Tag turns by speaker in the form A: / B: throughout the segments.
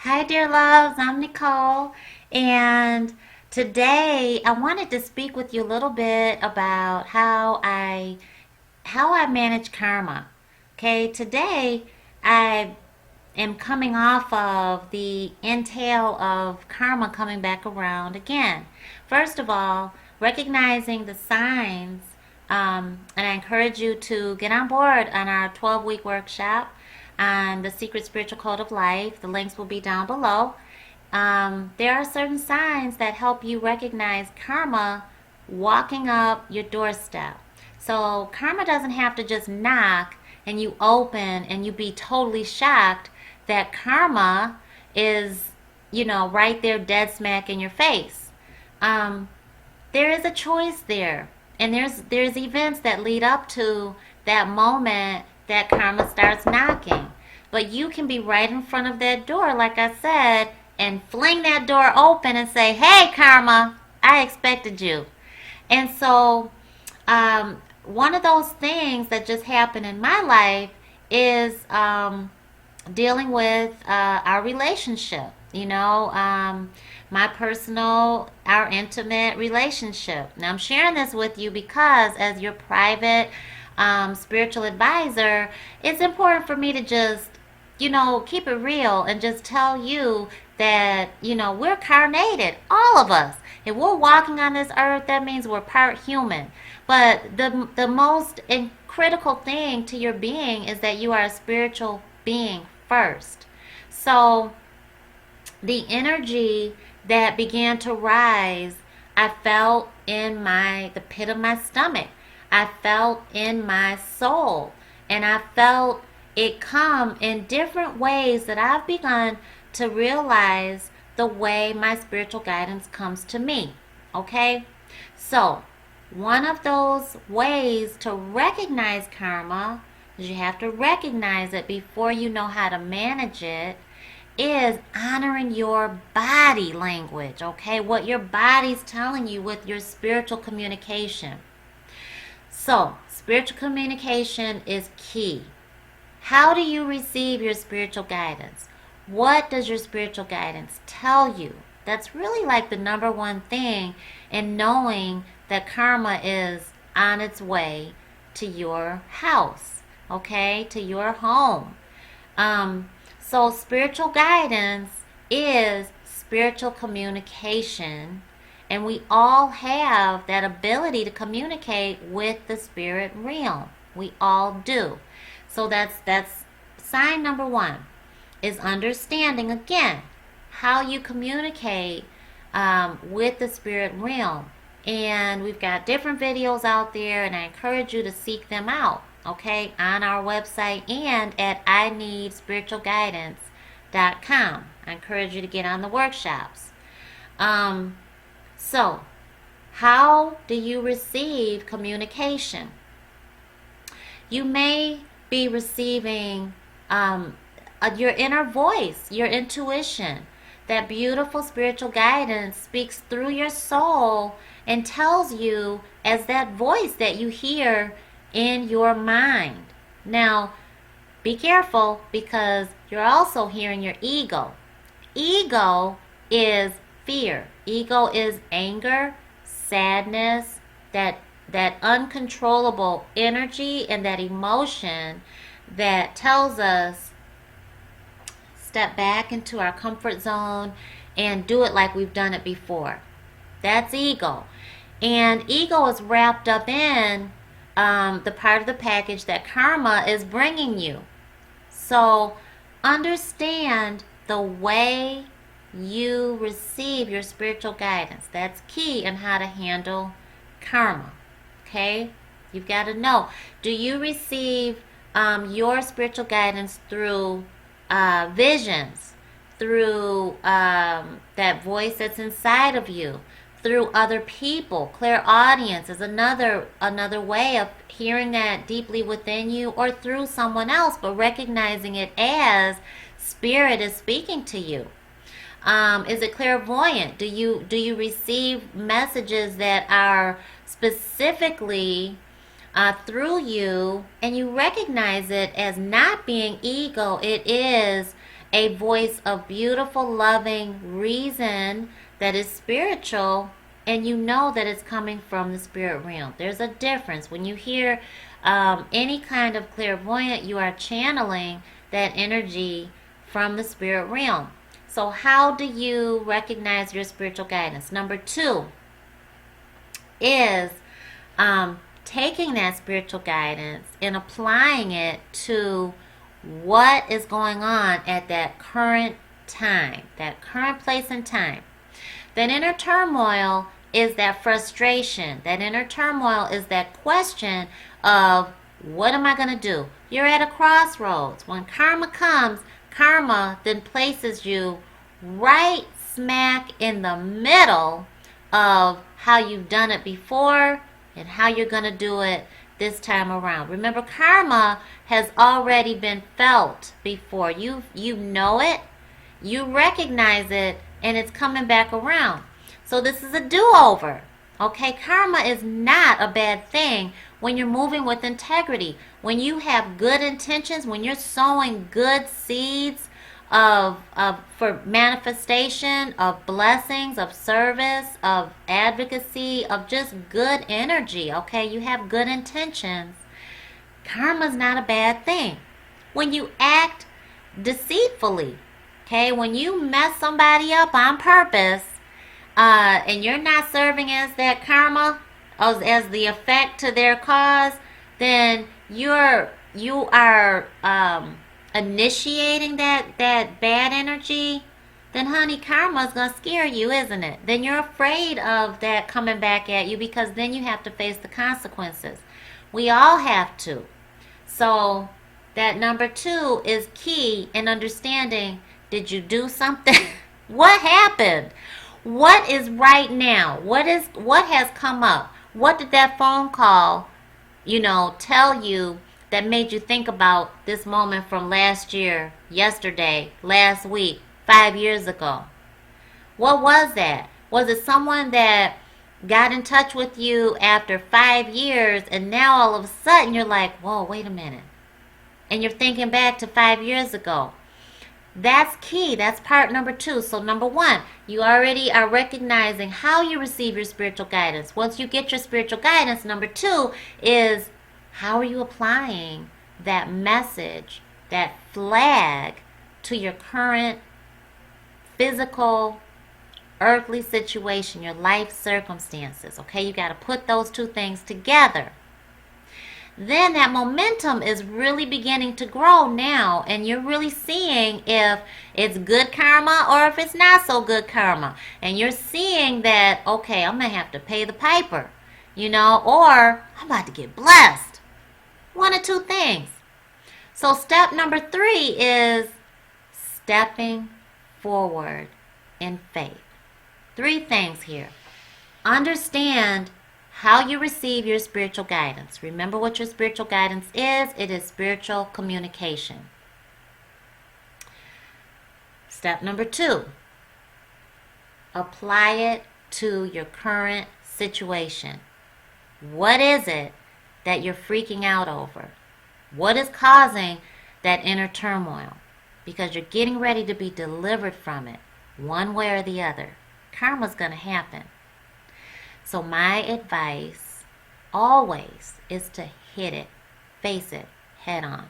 A: Hi, dear loves. I'm Nicole, and today I wanted to speak with you a little bit about how I manage karma. Okay, today I am coming off of the entail of karma coming back around again. First of all, recognizing the signs, and I encourage you to get on board on our 12-week workshop on the Secret Spiritual Code of Life. The links will be down below. There are certain signs that help you recognize karma walking up your doorstep. So karma doesn't have to just knock and you open and you be totally shocked that karma is, right there dead smack in your face. Um, there is a choice there. And there's events that lead up to that moment that karma starts knocking. But you can be right in front of that door, like I said, and fling that door open and say, "Hey, karma, I expected you." And so, one of those things that just happened in my life is dealing with our relationship. My personal, our intimate relationship. Now, I'm sharing this with you because, as your private spiritual advisor, it's important for me to just, keep it real and just tell you that, we're carnated, all of us. If we're walking on this earth, that means we're part human. But the most critical thing to your being is that you are a spiritual being first. So the energy that began to rise, I felt in the pit of my stomach. I felt in my soul. And I felt it come in different ways that I've begun to realize the way my spiritual guidance comes to me. Okay? So, one of those ways to recognize karma, is you have to recognize it before you know how to manage it, is honoring your body language, okay? What your body's telling you with your spiritual communication. So, spiritual communication is key. How do you receive your spiritual guidance? What does your spiritual guidance tell you? That's really like the number one thing in knowing that karma is on its way to your house, okay? To your home. So spiritual guidance is spiritual communication, and we all have that ability to communicate with the spirit realm. We all do. So that's sign number one, is understanding again how you communicate with the spirit realm. And we've got different videos out there, and I encourage you to seek them out, okay, on our website and at ineedspiritualguidance.com. I encourage you to get on the workshops. So, how do you receive communication? You may be receiving your inner voice, your intuition. That beautiful spiritual guidance speaks through your soul and tells you as that voice that you hear in your mind. Now, be careful because you're also hearing your ego. Ego is fear. Ego is anger, sadness, that uncontrollable energy and that emotion that tells us step back into our comfort zone and do it like we've done it before. That's ego. And ego is wrapped up in the part of the package that karma is bringing you. So understand the way you receive your spiritual guidance. That's key in how to handle karma. Okay? You've got to know. Do you receive your spiritual guidance through visions, through that voice that's inside of you, through other people? Clairaudience is another way of hearing that deeply within you, or through someone else, but recognizing it as spirit is speaking to you. Is it clairvoyant? Do you receive messages that are specifically through you, and you recognize it as not being ego? It is a voice of beautiful, loving reason that is spiritual, and you know that it's coming from the spirit realm. There's a difference. When you hear any kind of clairvoyant, you are channeling that energy from the spirit realm. So how do you recognize your spiritual guidance? Number 2 is taking that spiritual guidance and applying it to what is going on at that current time, that current place and time. That inner turmoil is that frustration. That inner turmoil is that question of, what am I going to do? You're at a crossroads. When karma comes, karma then places you right smack in the middle of how you've done it before and how you're going to do it this time around. Remember, karma has already been felt before. You know it, you recognize it, and it's coming back around. So this is a do-over. Okay, karma is not a bad thing when you're moving with integrity. When you have good intentions, when you're sowing good seeds for manifestation, of blessings, of service, of advocacy, of just good energy. Okay, you have good intentions. Karma's not a bad thing. When you act deceitfully, okay, when you mess somebody up on purpose, and you're not serving as that karma, as the effect to their cause, then you are initiating that bad energy. Then honey, karma's gonna scare you, isn't it? Then you're afraid of that coming back at you, because then you have to face the consequences. We all have to. So that number 2 is key in understanding, did you do something? What happened? What is right now? What has come up? What did that phone call, tell you that made you think about this moment from last year, yesterday, last week, 5 years ago? What was that? Was it someone that got in touch with you after 5 years, and now all of a sudden you're like, whoa, wait a minute. And you're thinking back to 5 years ago. That's key. That's part number 2. So number 1, you already are recognizing how you receive your spiritual guidance. Once you get your spiritual guidance, number 2 is, how are you applying that message, that flag, to your current physical, earthly situation, your life circumstances. Okay, you got to put those 2 things together. Then that momentum is really beginning to grow now, and you're really seeing if it's good karma or if it's not so good karma. And you're seeing that, okay, I'm going to have to pay the piper, or I'm about to get blessed. One of 2 things. So step number 3 is stepping forward in faith. 3 things here. Understand how you receive your spiritual guidance. Remember what your spiritual guidance is. It is spiritual communication. Step number 2. Apply it to your current situation. What is it that you're freaking out over? What is causing that inner turmoil? Because you're getting ready to be delivered from it, one way or the other. Karma's going to happen. So my advice always is to hit it, face it, head on.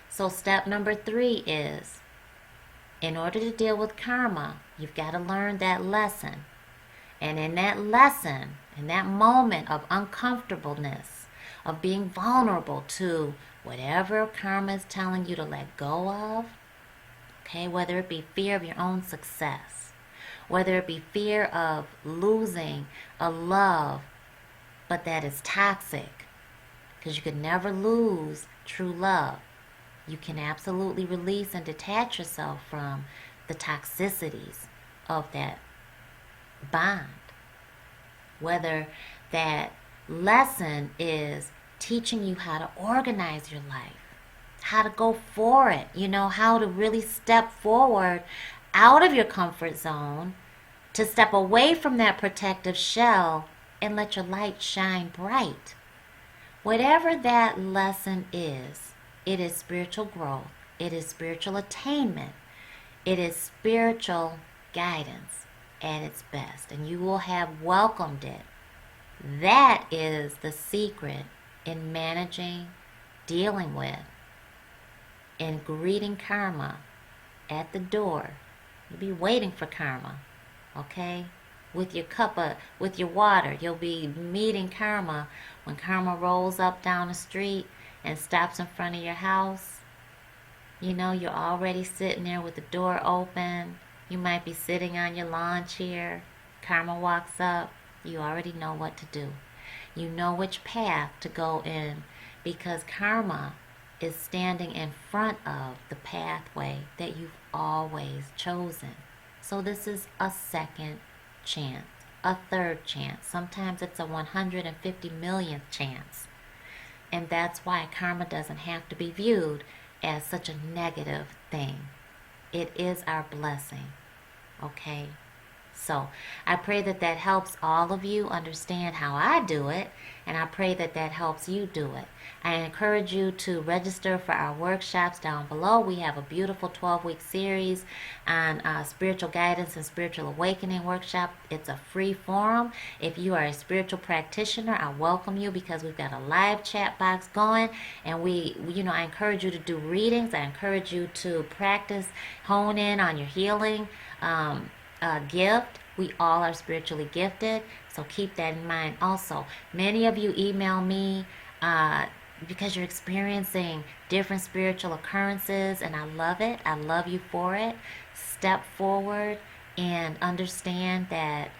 A: So step number 3 is, in order to deal with karma, you've got to learn that lesson. And in that lesson, in that moment of uncomfortableness, of being vulnerable to whatever karma is telling you to let go of, okay, whether it be fear of your own success, whether it be fear of losing a love, but that is toxic, because you could never lose true love. You can absolutely release and detach yourself from the toxicities of that bond. Whether that lesson is teaching you how to organize your life, how to go for it, how to really step forward out of your comfort zone, to step away from that protective shell and let your light shine bright. Whatever that lesson is, it is spiritual growth. It is spiritual attainment. It is spiritual guidance at its best, and you will have welcomed it. That is the secret in managing, dealing with, and greeting karma at the door. You'll be waiting for karma, okay? With your water, you'll be meeting karma when karma rolls up down the street and stops in front of your house. You know, you're already sitting there with the door open. You might be sitting on your lawn chair. Karma walks up. You already know what to do. You know which path to go in because karma is standing in front of the pathway that you've always chosen. So this is a second chance, a third chance. Sometimes it's a 150 millionth chance. And that's why karma doesn't have to be viewed as such a negative thing. It is our blessing. Okay? So I pray that that helps all of you understand how I do it, and I pray that that helps you do it. I encourage you to register for our workshops down below. We have a beautiful 12-week series on spiritual guidance and spiritual awakening workshop. It's a free forum. If you are a spiritual practitioner, I welcome you because we've got a live chat box going, and I encourage you to do readings. I encourage you to practice, hone in on your healing gift. We all are spiritually gifted, so keep that in mind. Also, many of you email me because you're experiencing different spiritual occurrences, and I love it. I love you for it. Step forward and understand that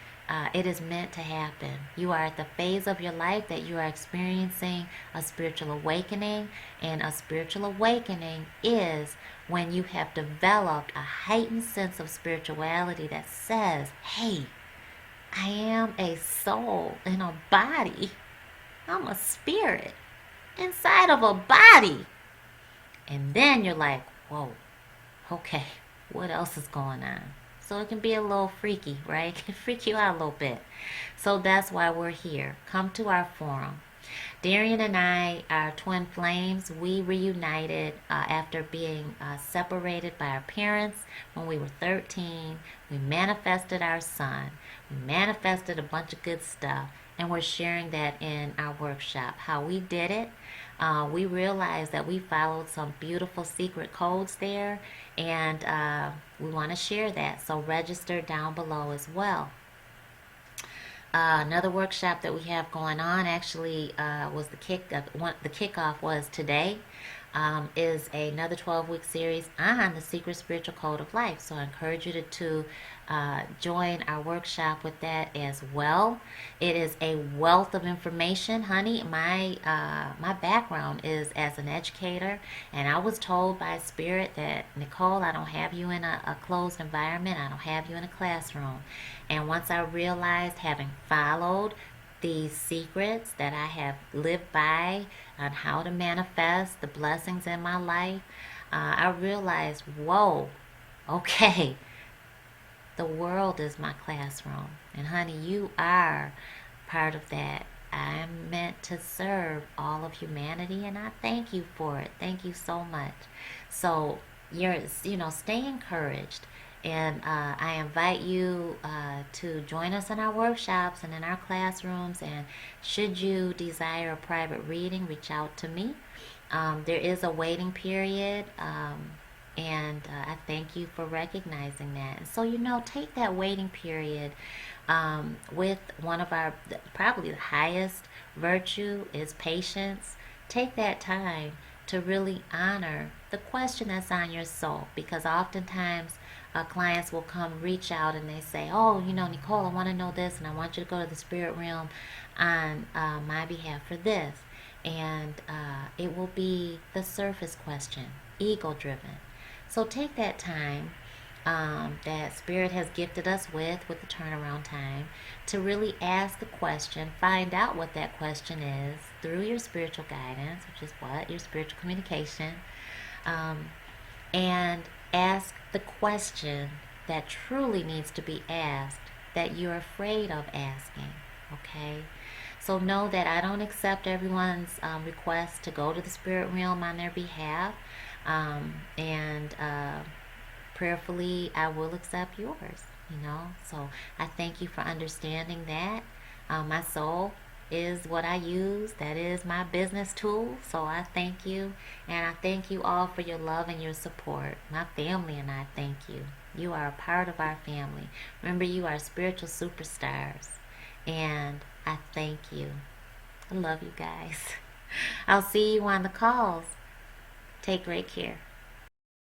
A: it is meant to happen. You are at the phase of your life that you are experiencing a spiritual awakening, and a spiritual awakening is when you have developed a heightened sense of spirituality that says, hey, I am a soul in a body. I'm a spirit inside of a body. And then you're like, whoa, okay, what else is going on? So it can be a little freaky, right? It can freak you out a little bit. So that's why we're here. Come to our forum. Darian and I are twin flames. We reunited after being separated by our parents when we were 13. We manifested our son. We manifested a bunch of good stuff, and we're sharing that in our workshop. How we did it. We realized that we followed some beautiful secret codes there, and we want to share that. So register down below as well. Another workshop that we have going on actually was the kickoff was today. Is another 12-week series on the secret spiritual code of life. So I encourage you to join our workshop with that as well. It is a wealth of information, honey. My background is as an educator, and I was told by Spirit that, Necole, I don't have you in a closed environment. I don't have you in a classroom. And once I realized, having followed these secrets that I have lived by on how to manifest the blessings in my life, I realized, whoa, okay, the world is my classroom. And honey, you are part of that. I am meant to serve all of humanity, and I thank you for it. Thank you so much. So stay encouraged. And I invite you to join us in our workshops and in our classrooms. And should you desire a private reading, reach out to me. There is a waiting period, and I thank you for recognizing that. And so, take that waiting period with one of our, probably the highest virtue is patience. Take that time to really honor the question that's on your soul, because oftentimes clients will reach out and they say, oh, Necole, I want to know this, and I want you to go to the spirit realm on my behalf for this. And it will be the surface question, ego driven. So take that time that Spirit has gifted us with the turnaround time, to really ask the question, find out what that question is through your spiritual guidance, which is what? Your spiritual communication, and ask the question that truly needs to be asked, that you're afraid of asking, okay? So know that I don't accept everyone's request to go to the spirit realm on their behalf, and prayerfully I will accept yours, you know. So I thank you for understanding that. My soul is what I use. That is my business tool. So I thank you. And I thank you all for your love and your support. My family and I thank you. You are a part of our family. Remember, you are spiritual superstars. And I thank you. I love you guys. I'll see you on the calls. Take great care.